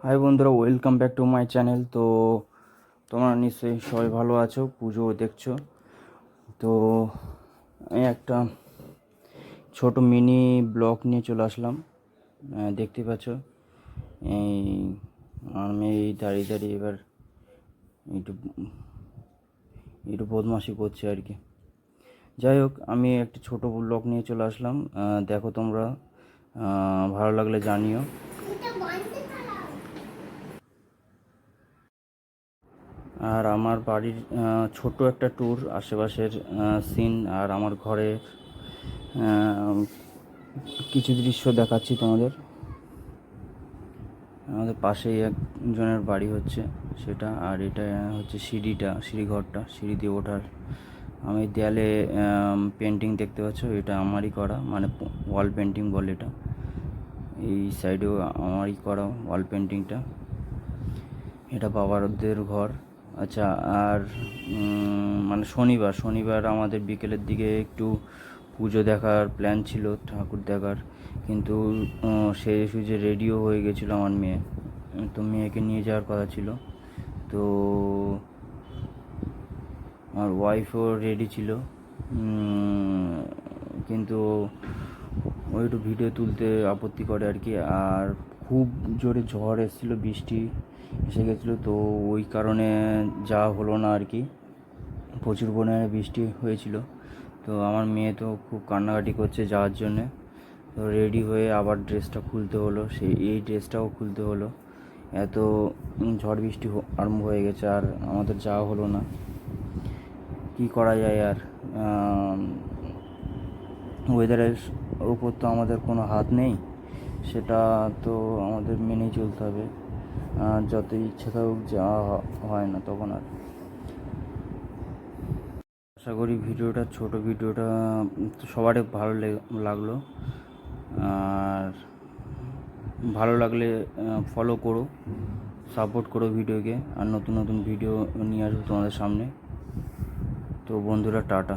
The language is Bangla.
হাই বন্ধুরা, welcome back to my channel. তো তোমরা নিশ্চয়ই সবাই ভালো আছো, পুজো দেখছো। তো আমি একটা ছোট মিনি ব্লগ নিয়ে চলে আসলাম। দেখতে পাচ্ছ এই আমি দাঁড়িয়ে দাঁড়িয়ে এবার একটু একটু বদমাশি করছি আর কি। যাই হোক, আমি একটা ছোট ব্লগ নিয়ে চলে আসলাম। দেখো তোমরা, ভালো লাগলে জানিও। আর আমার বাড়ির ছোট একটা ট্যুর, আশেপাশের সিন আর আমার ঘরে কিছু দৃশ্য দেখাচ্ছি তোমাদের। আমাদের পাশেই একজনের বাড়ি হচ্ছে সেটা, আর এটা হচ্ছে সিঁড়িঘরটা, সিঁড়ি দিয়ে ওঠার। আমি দেয়ালে পেন্টিং দেখতে পাচ্ছ, এটা আমারই করা, মানে ওয়াল পেন্টিং বলে এটা। এই সাইডেও আমারই করা ওয়াল পেন্টিংটা। এটা বাবাদের ঘর। আচ্ছা, আর মানে শনিবার আমাদের বিকেলের দিকে একটু পুজো দেখার প্ল্যান ছিল, ঠাকুর দেখার, কিন্তু সে সুঝে রেডিও হয়ে গেছিলো আমার মেয়ে। তো মেয়েকে নিয়ে যাওয়ার কথা ছিল, তো আমার ওয়াইফও রেডি ছিল, কিন্তু ও একটু ভিডিও তুলতে আপত্তি করে আর কি। আর খুব জোরে ঝড় এসেছিলো, বৃষ্টি এসে গেছিলো, তো ওই কারণে যাওয়া হলো না আর কি। প্রচুর পরিমাণে বৃষ্টি হয়েছিল, তো আমার মেয়ে তো খুব কান্নাকাটি করছে যাওয়ার জন্যে। তো রেডি হয়ে আবার ড্রেসটা খুলতে হলো, এই ড্রেসটাও খুলতে হলো। এত ঝড় বৃষ্টি আরম্ভ হয়ে গেছে, আর আমাদের যাওয়া হলো না। কি করা যায় আর, ওয়েদারের ওপর তো আমাদের কোনো হাত নেই, সেটা তো আমাদের মেনেই চলতে হবে। যত ইচ্ছা থাকুক যাওয়া হয় না তখন আর। আশা করি ছোট ভিডিওটা সবারই ভালো লাগলো। আর ভালো লাগলে ফলো করো, সাপোর্ট করো ভিডিওকে, আর নতুন নতুন ভিডিও নিয়ে আসবো তোমাদের সামনে। তো বন্ধুরা, টাটা।